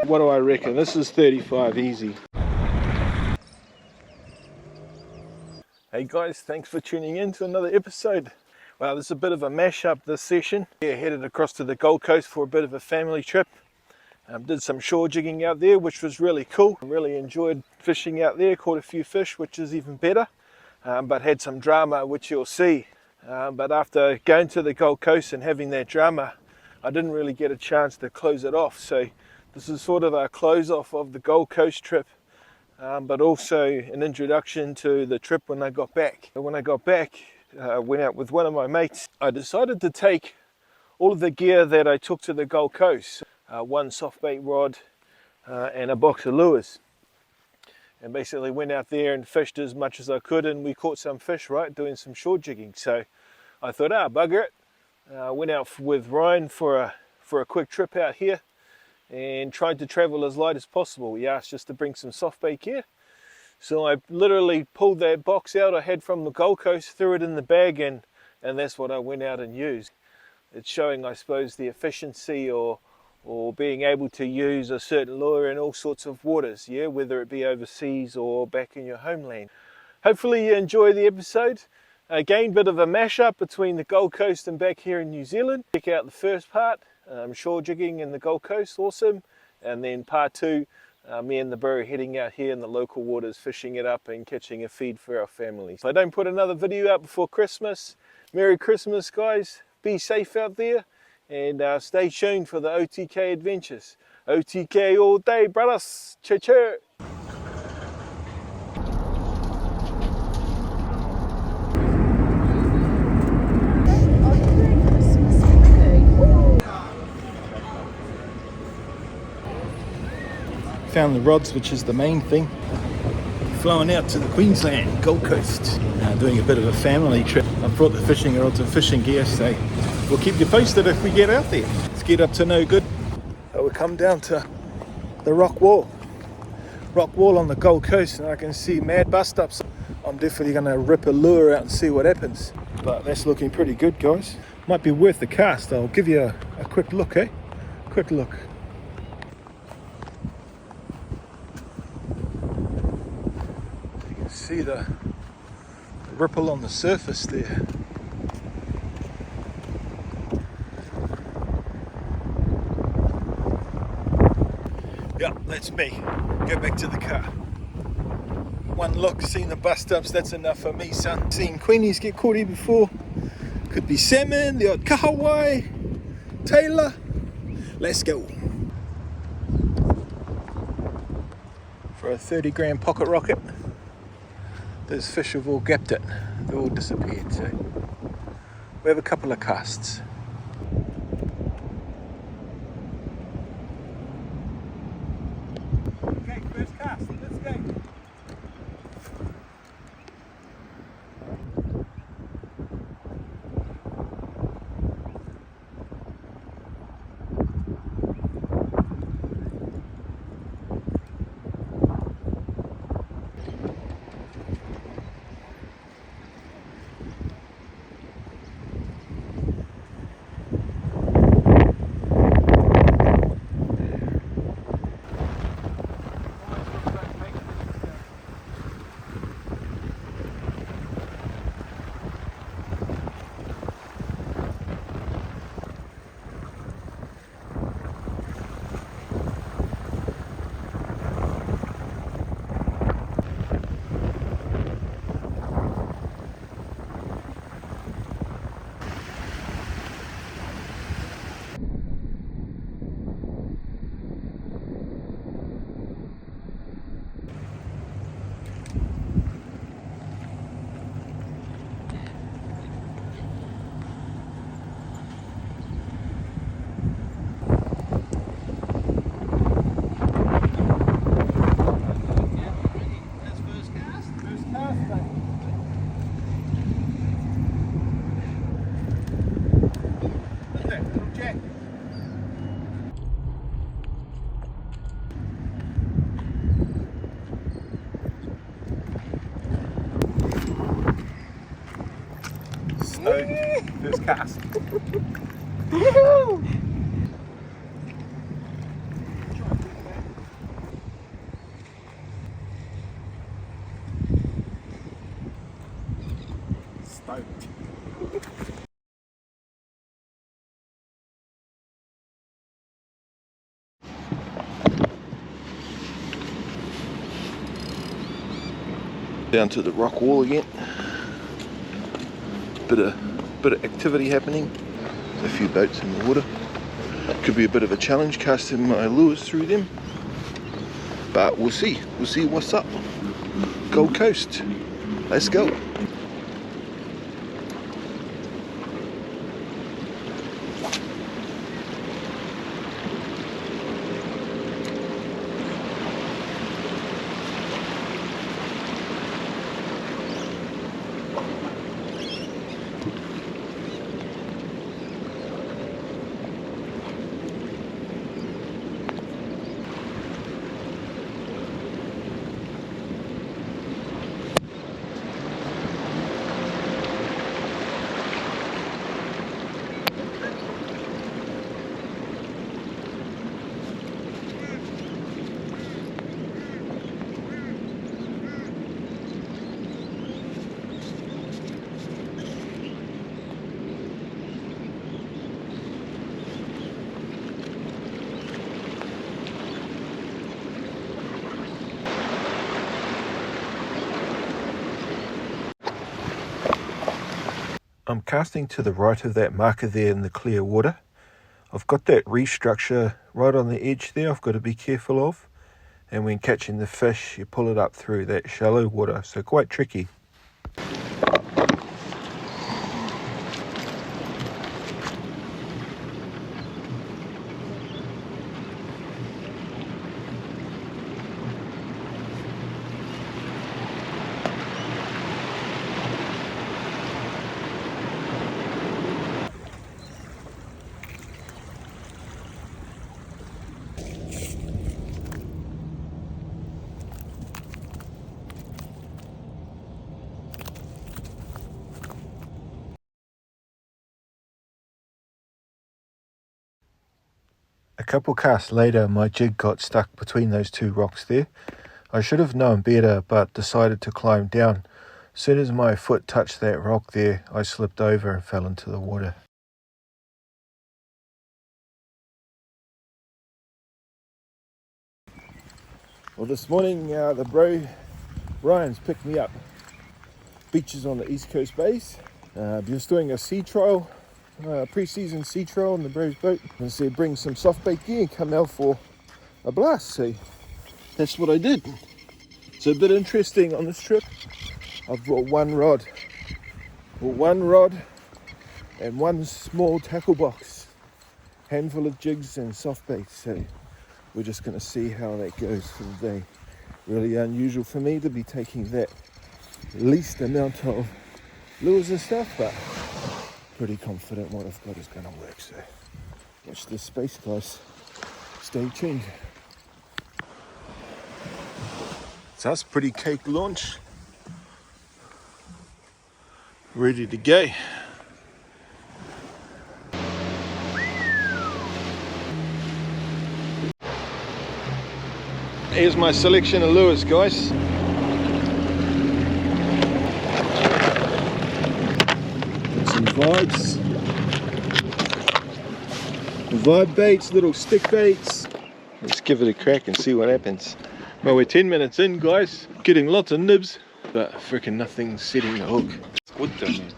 What do I reckon? This is 35 easy. Hey guys, thanks for tuning in to another episode. Well, this is a bit of a mash-up this session. Yeah, headed across to the Gold Coast for a bit of a family trip. Did some shore jigging out there, which was really cool. Really enjoyed fishing out there, caught a few fish, which is even better. But had some drama, which you'll see. But after going to the Gold Coast and having that drama, I didn't really get a chance to close it off. So this is sort of a close off of the Gold Coast trip, but also an introduction to the trip when I got back. When I got back, went out with one of my mates. I decided to take all of the gear that I took to the Gold Coast, one soft bait rod and a box of lures. And basically went out there and fished as much as I could, and we caught some fish, right, doing some shore jigging. So I thought, bugger it. Went out with Ryan for a quick trip out here and tried to travel as light as possible. He asked just to bring some soft bait gear. So I literally pulled that box out I had from the Gold Coast, threw it in the bag, and that's what I went out and used. It's showing, I suppose, the efficiency or being able to use a certain lure in all sorts of waters, yeah, whether it be overseas or back in your homeland. Hopefully you enjoy the episode. Again, bit of a mash-up between the Gold Coast and back here in New Zealand. Check out the first part, shore jigging in the Gold Coast, awesome. And then part two, me and the bro heading out here in the local waters, fishing it up and catching a feed for our families. If I don't put another video out before Christmas, Merry Christmas guys, be safe out there. And stay tuned for the OTK adventures. OTK all day, brothers. Cheer. Found the rods, which is the main thing. Flowing out to the Queensland Gold Coast. Doing a bit of a family trip. I've brought the fishing rods and fishing gear, so we'll keep you posted if we get out there. Let's get up to no good. So we come down to the rock wall on the Gold Coast, and I can see mad bust ups. I'm definitely going to rip a lure out and see what happens. But that's looking pretty good, guys. Might be worth the cast. I'll give you a quick look, Quick look. You can see the ripple on the surface there. Yeah, that's me. Go back to the car. One look, seen the bust ups, that's enough for me, son. Seen queenies get caught here before. Could be salmon, the odd kahawai, tailor. Let's go. For a 30-gram pocket rocket. Those fish have all gapped it. They've all disappeared, so we have a couple of casts. Okay, first cast, let's go. First cast. Down to the rock wall again. Bit of activity happening. There's a few boats in the water. Could be a bit of a challenge casting my lures through them, but we'll see what's up. Gold Coast, let's go. I'm casting to the right of that marker there in the clear water. I've got that reef structure right on the edge there I've got to be careful of. And when catching the fish, you pull it up through that shallow water, so quite tricky. A couple casts later, my jig got stuck between those two rocks there. I should have known better, but decided to climb down. As soon as my foot touched that rock there, I slipped over and fell into the water. Well, this morning the bro Ryan's picked me up. Beaches on the East Coast base. Just doing a sea trial. Pre-season sea trial on the bro's boat, and said bring some soft bait gear and come out for a blast. So that's what I did. It's a bit interesting on this trip. I've brought one rod and one small tackle box, handful of jigs and soft baits. So we're just going to see how that goes for the day. Really unusual for me to be taking that least amount of lures and stuff, but pretty confident what I've got is going to work. So watch this space, guys. Stay tuned. So that's pretty cake launch. Ready to go. Here's my selection of lures, guys. Some vibes. Vibe baits, little stick baits. Let's give it a crack and see what happens. Well, we're 10 minutes in, guys. Getting lots of nibs, but freaking nothing's setting the hook. It's good though, man.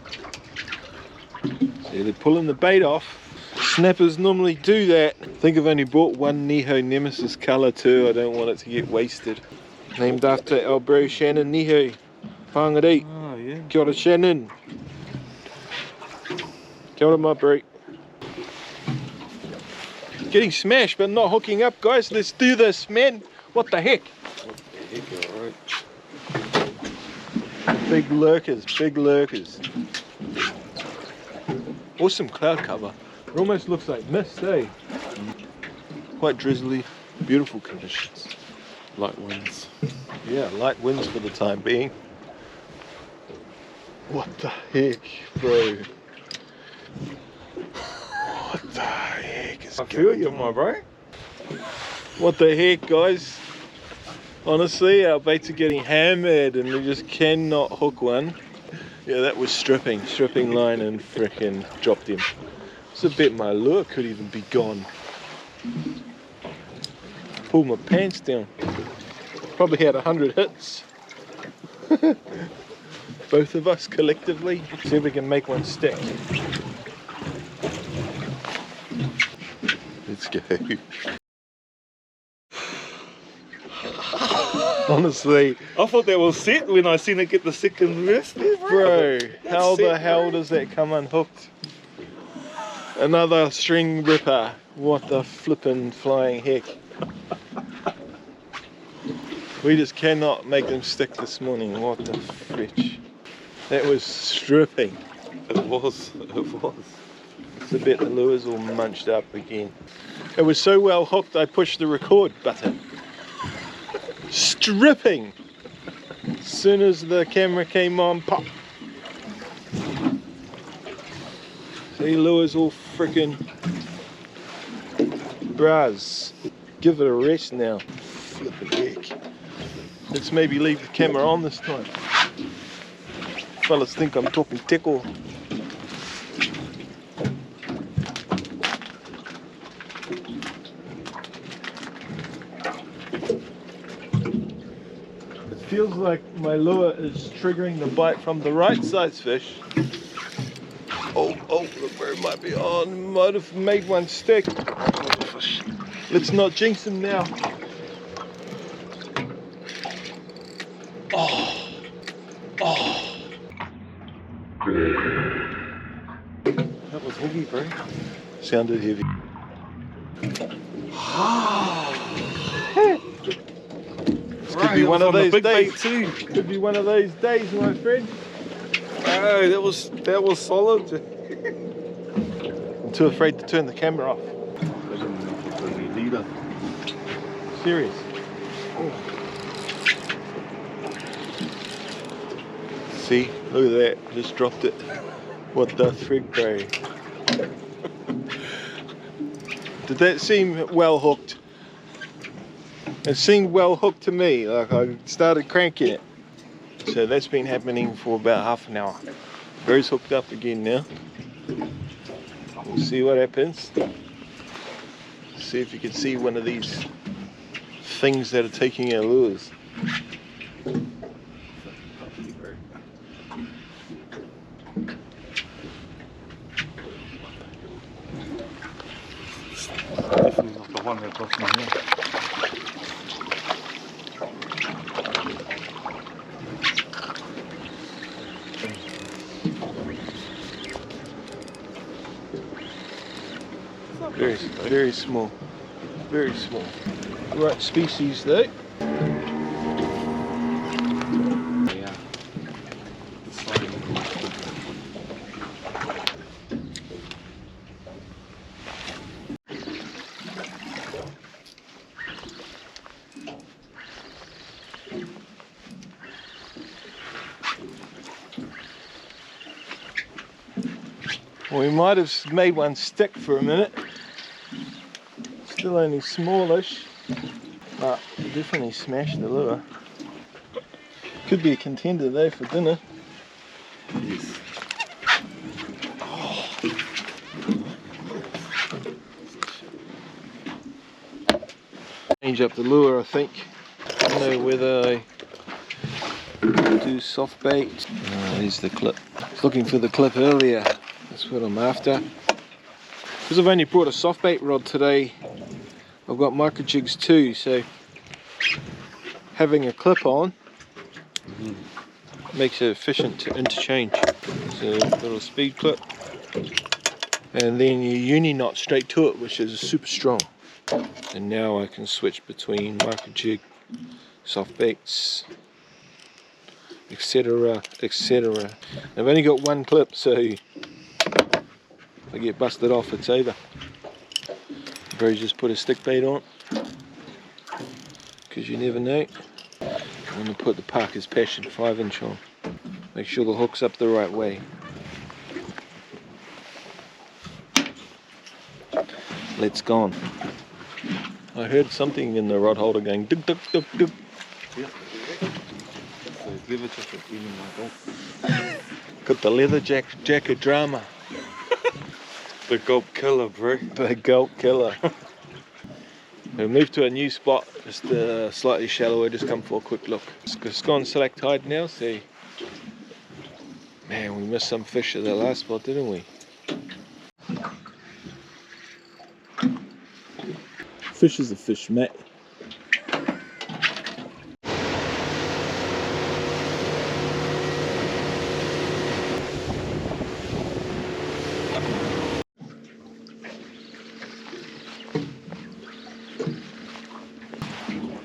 See, they're pulling the bait off. Snappers normally do that. I think I've only bought one Neho Nemesis colour too. I don't want it to get wasted. Named after our bro Shannon Neho. Whangarei. Oh yeah. Kia ora Shannon. Kia ora my bro. Getting smashed but not hooking up, guys. Let's do this, man. What the heck? What the heck, alright. Big lurkers, big lurkers. Awesome cloud cover. It almost looks like mist, eh? Quite drizzly, beautiful conditions. Light winds. Yeah, light winds for the time being. What the heck, bro? What the heck is going on? I feel you, my bro. What the heck, guys? Honestly, our baits are getting hammered and we just cannot hook one. Yeah, that was stripping line and frickin' dropped him. It's a bit my lure could even be gone. Pulled my pants down. Probably had 100 hits. Both of us collectively. See if we can make one stick. Let's go. Honestly, I thought that was set when I seen it get the second rest there, bro, how the set, hell bro. does that come unhooked? Another string ripper. What the flippin' flying heck. We just cannot make them stick this morning. What the fritch. That was stripping. It was. It's a bit the lure's all munched up again. It was so well hooked I pushed the record button. Stripping! As soon as the camera came on, pop! See, lure's all frickin' bras. Give it a rest now. Flippin' heck. Let's maybe leave the camera on this time. Fellas think I'm talking tickle. It feels like my lure is triggering the bite from the right size fish. Oh, look where it might be on. Might have made one stick. Let's not jinx him now. Oh. That was heavy, bro. Sounded heavy. This could be one of those days. Too. Could be one of those days, my friend. Oh, that was solid. I'm too afraid to turn the camera off. Serious. See, look at that. Just dropped it. What the frig, bro? Did that seem well hooked? It seemed well hooked to me. Like I started cranking it. So that's been happening for about half an hour. Bro's hooked up again now. We'll see what happens. See if you can see one of these things that are taking our lures. Definitely not the one that got me here. Very small. Very small. Right species though. Yeah. Well, we might have made one stick for a minute. Still only smallish, but we definitely smashed the lure. Could be a contender though for dinner. Yes. Change up the lure, I think. I don't know whether I do soft bait. There's the clip. I was looking for the clip earlier. That's what I'm after. Because I've only brought a soft bait rod today, I've got micro jigs too, so having a clip on makes it efficient to interchange. So a little speed clip, and then you uni knot straight to it, which is super strong. And now I can switch between micro jig, soft baits, etc, etc. I've only got one clip, so if I get busted off, it's over. Bro just put a stick bait on, because you never know. I'm going to put the Parker's Passion 5" on. Make sure the hook's up the right way. Let's go on. I heard something in the rod holder going dug dug dug dug. Yeah. So leather jacket in my dog. Got the leather jacket drama. The gold killer, bro. The goat killer. We moved to a new spot, just slightly shallower, just come for a quick look. It's gone slack tide now, so man, we missed some fish at the last spot, didn't we? Fish is a fish, mate.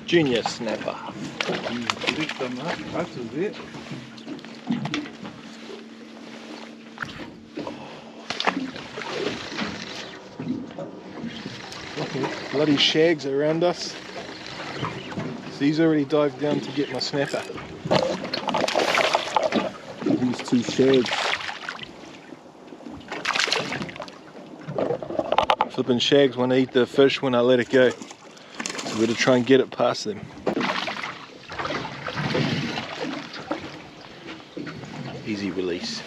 Junior snapper. Direkt danach, also seht. Bloody shags around us. So he's already dived down to get my snapper. These two shags. Flipping shags want to eat the fish when I let it go. So we're going to try and get it past them. Easy release.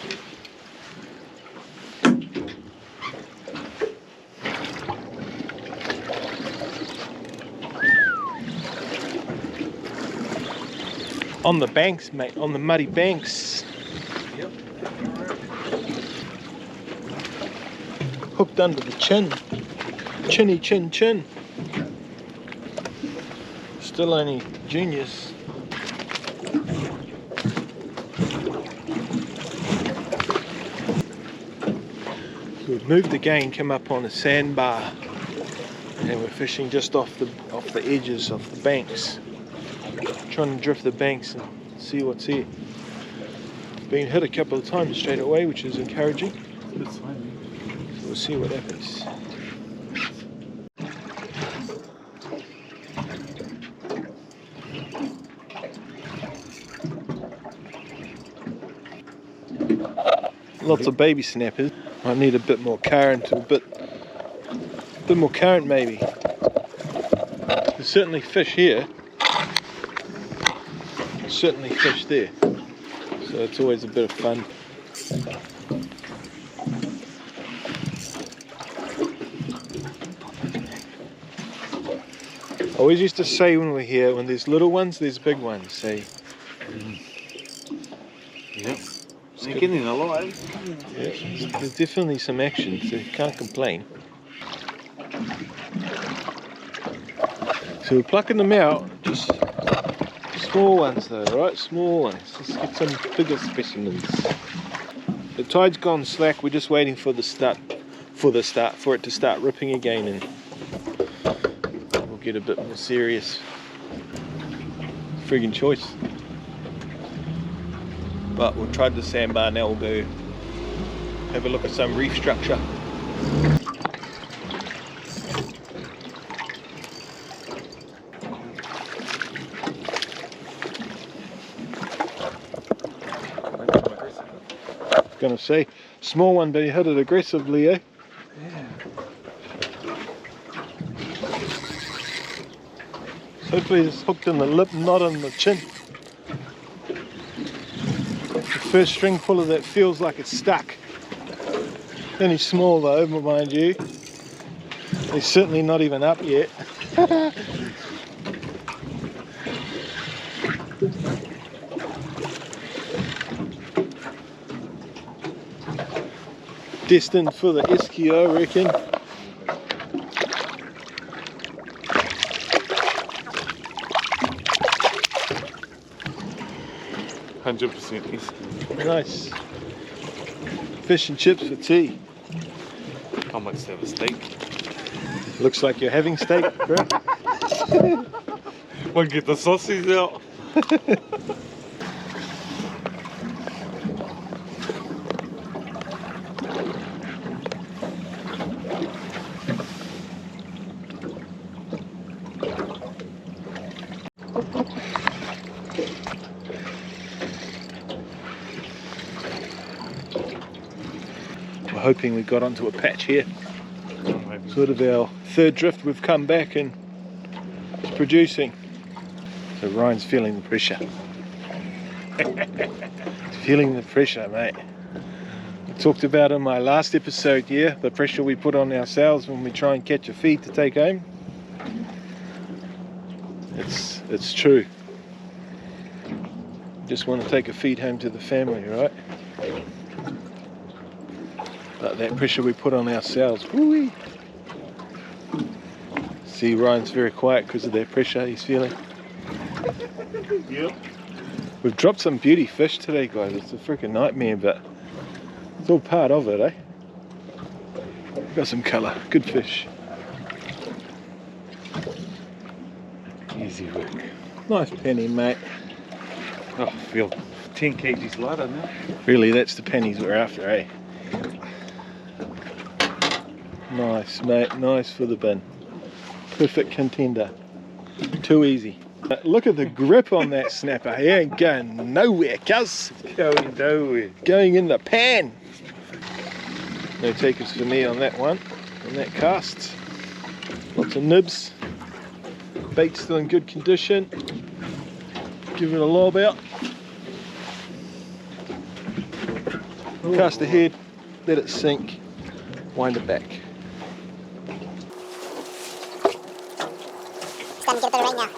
On the banks, mate, on the muddy banks. Yep. Hooked under the chin. Chinny chin chin. Still only juniors. We've moved again, come up on a sandbar, and we're fishing just off the edges of the banks. Trying to drift the banks and see what's here. Been hit a couple of times straight away, which is encouraging. That's fine. So we'll see what happens. Lots of baby snappers. Might need a bit more current, a bit more current maybe. There's certainly fish here. There's certainly fish there. So it's always a bit of fun. I always used to say when we're here, when there's little ones, there's big ones. Say. Yep. They're getting a lot, eh? Yeah, there's definitely some action, so you can't complain. So we're plucking them out, just small ones though, right? Small ones. Let's get some bigger specimens. The tide's gone slack, we're just waiting for it to start ripping again, and we'll get a bit more serious. Friggin' choice. But we'll try the sandbar now. We'll go have a look at some reef structure. Gonna say, small one, but he hit it aggressively, eh? Yeah. So hopefully it's hooked in the lip, not in the chin. The first string puller that feels like it's stuck. Only small though, mind you. He's certainly not even up yet. Destined for the Eskio, I reckon. Nice. Fish and chips for tea. I might have a steak. Looks like you're having steak, bro. Might get the sausage out. We're hoping we got onto a patch here. Sort of our third drift, we've come back and it's producing. So Ryan's feeling the pressure. He's feeling the pressure, mate. I talked about in my last episode, yeah, the pressure we put on ourselves when we try and catch a feed to take home. It's true. Just want to take a feed home to the family, right? But that pressure we put on ourselves, woo-wee. See, Ryan's very quiet because of that pressure he's feeling. Yep. We've dropped some beauty fish today, guys. It's a freaking nightmare, but it's all part of it, eh? Got some colour, good fish. Easy work. Nice penny, mate. Oh, I feel 10 kgs lighter now. Really, that's the pennies we're after, eh? Nice, mate. Nice for the bin. Perfect contender. Too easy. Look at the grip on that snapper. He ain't going nowhere, cuz. Going nowhere. Going in the pan. No takers for me on that one. On that cast. Lots of nibs. Bait's still in good condition. Give it a lob out. Cast ahead. Let it sink. Wind it back. Starting to get a bit of rain now.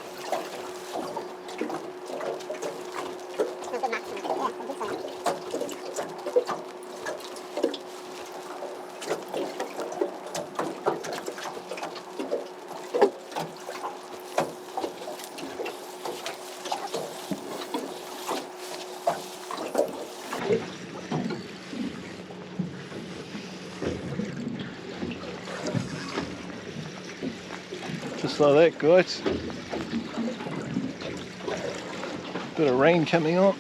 Just like that, guys. Bit of rain coming on.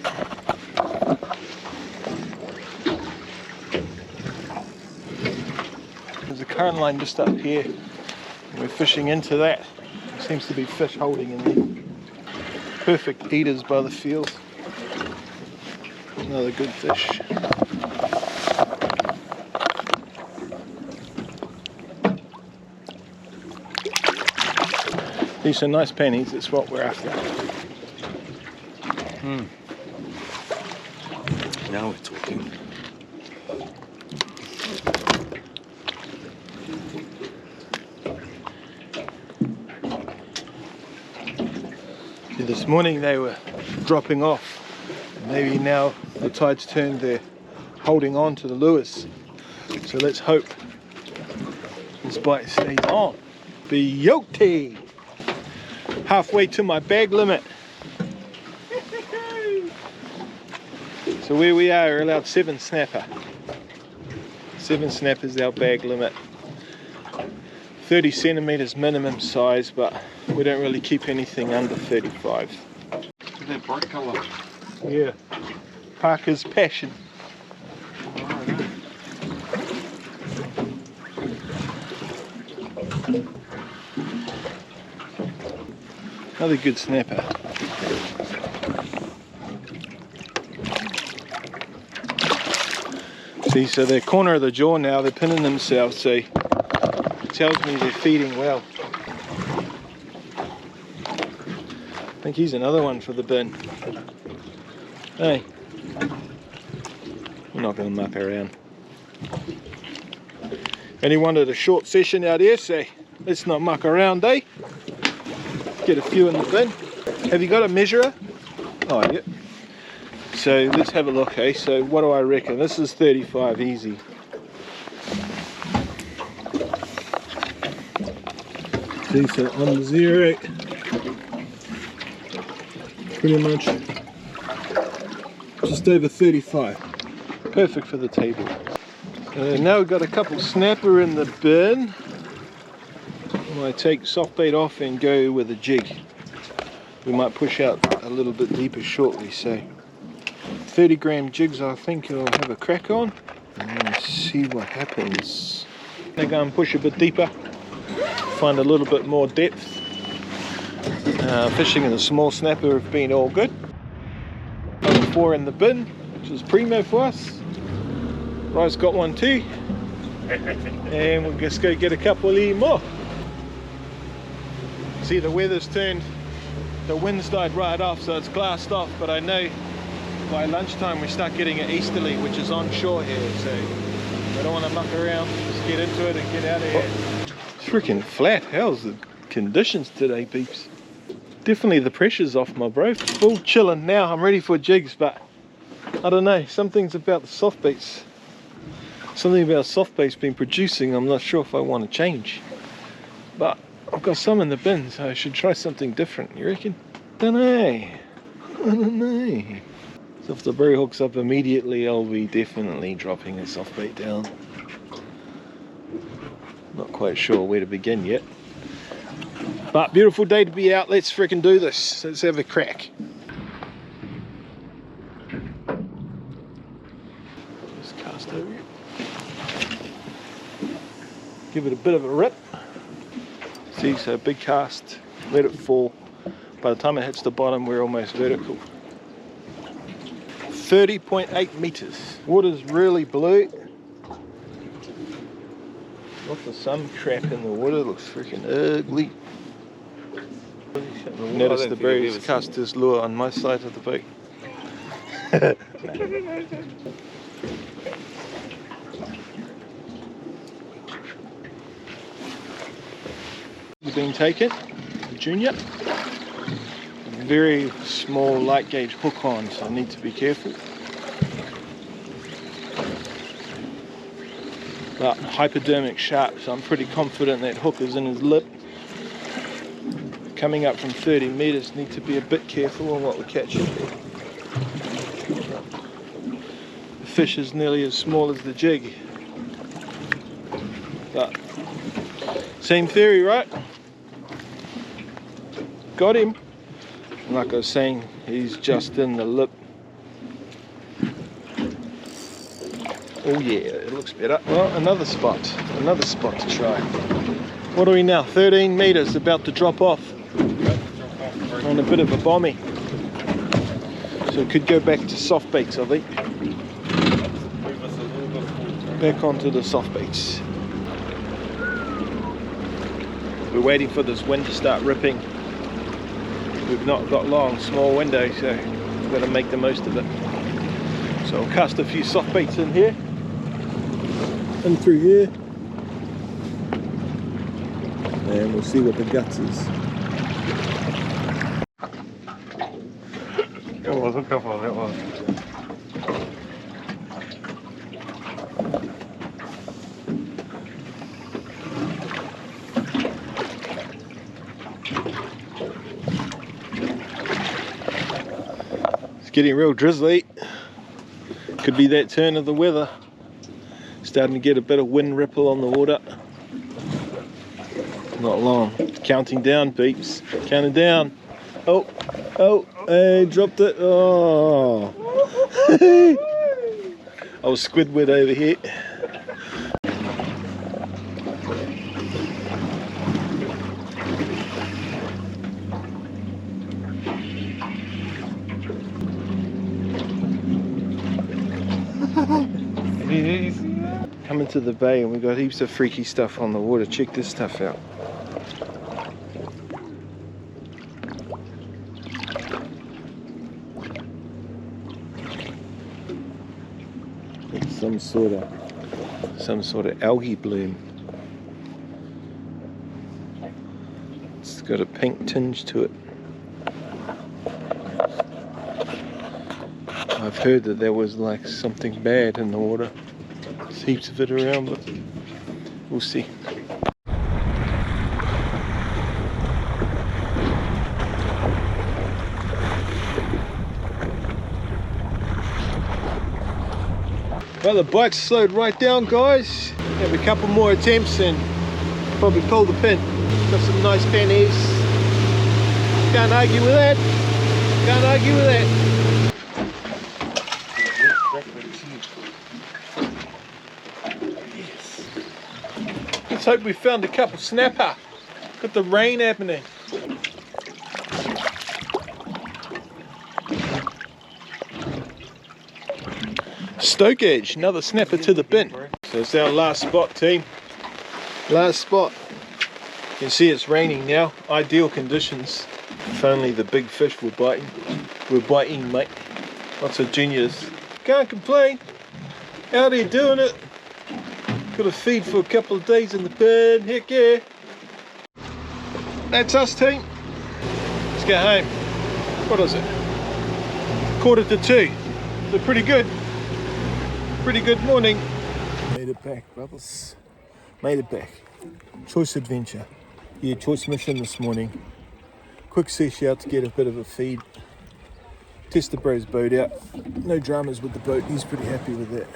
There's a current line just up here. We're fishing into that. There seems to be fish holding in there. Perfect eaters by the field. Another good fish. These are nice pennies, that's what we're after. Now we're talking. See, this morning they were dropping off. Maybe now the tide's turned, they're holding on to the lures. So let's hope this bite stays on. Beauty! Halfway to my bag limit. So where we are, we're allowed 7 snapper. 7 snappers our bag limit. 30 centimeters minimum size, but we don't really keep anything under 35. Look at that bright colour. Yeah, Parker's passion. Another good snapper. See, so they're corner of the jaw now, they're pinning themselves, so it tells me they're feeding well. I think he's another one for the bin. Hey, we're not going to muck around. Only wanted a short session out here, so let's not muck around, eh? Get a few in the bin. Have you got a measurer? Oh, yeah. So let's have a look, eh? So what do I reckon? This is 35 easy. See, so on the 0, pretty much just over 35. Perfect for the table. Now we've got a couple snapper in the bin. I might take soft bait off and go with a jig. We might push out a little bit deeper shortly, so 30 gram jigs I think I'll have a crack on and see what happens. They go and push a bit deeper, find a little bit more depth. Fishing in the small snapper have been all good. Another 4 in the bin, which is primo for us. Rye's got one too. And we'll just go get a couple more. See, the weather's turned, the wind's died right off, so it's glassed off, but I know by lunchtime we start getting it easterly, which is onshore here, so I don't want to muck around, just get into it and get out of here. It's freaking flat. How's the conditions today, peeps? Definitely the pressure's off, my bro. Full chilling now. I'm ready for jigs, but I don't know. Something's about the soft baits. Something about soft baits been producing. I'm not sure if I want to change. But I've got some in the bin, so I should try something different. You reckon? Don't know. I don't know. So if the bro hooks up immediately, I'll be definitely dropping a soft bait down. Not quite sure where to begin yet. But beautiful day to be out. Let's freaking do this. Let's have a crack. Just cast over it. Give it a bit of a rip. See, so big cast. Let it fall. By the time it hits the bottom, we're almost vertical. 30.8 meters. Water's really blue. Lots of some crap in the water. Looks freaking ugly. Notice the bro's cast his lure on my side of the boat. You've been taken, junior. Very small light gauge hook on, so I need to be careful. But hypodermic sharp, so I'm pretty confident that hook is in his lip. Coming up from 30 meters, need to be a bit careful on what we're catching. The fish is nearly as small as the jig. But same theory, right? Got him. Like I was saying, he's just in the lip. Oh yeah, it looks better. Well, another spot to try. What are we now? 13 meters, about to drop off. On a bit of a bommy. So it could go back to soft baits, I think. Back onto the soft baits. We're waiting for this wind to start ripping. We've not got long, small window, so we've got to make the most of it. So I'll cast a few soft baits in here. And through here. And we'll see what the guts is. Look how far that was. It's getting real drizzly. Could be that turn of the weather. Starting to get a bit of wind ripple on the water. Not long. Counting down, peeps. Counting down. Oh, oh, hey, dropped it. Oh. I was Squidward over here. Coming to the bay and we've got heaps of freaky stuff on the water. Check this stuff out. It's some sort of algae bloom. It's got a pink tinge to it. I've heard that there was like something bad in the water. There's heaps of it around, but we'll see. Well, the bite's slowed right down, guys. Have a couple more attempts and probably pull the pin. Got some nice pennies. Can't argue with that. Can't argue with that. Yes. Let's hope we found a couple snapper. Got the rain happening. Stoke edge, another snapper to the bin. So it's our last spot, team. Last spot. You can see it's raining now. Ideal conditions. If only the big fish were biting. We're biting, mate. Lots of juniors. Can't complain. Out here doing it. Got to feed for a couple of days in the bin. Heck yeah. That's us, team. Let's get home. What is it? 1:45. So pretty good. Pretty good morning. Made it back, brothers. Made it back. Choice adventure. Yeah, choice mission this morning. Quick sesh out to get a bit of a feed. Test the bro's boat out. No dramas with the boat. He's pretty happy with that.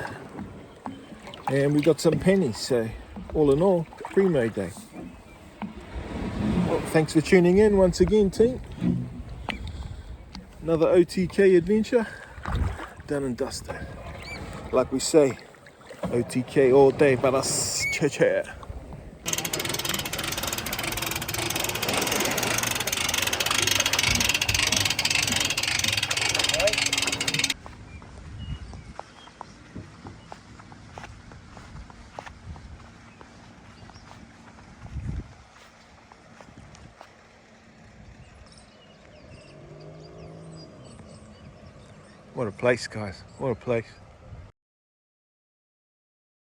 And we got some pennies. So all in all, primo day. Well, thanks for tuning in once again, team. Another OTK adventure. Done and dusted. Like we say, OTK all day, but us cha-cha. What a place, guys. What a place.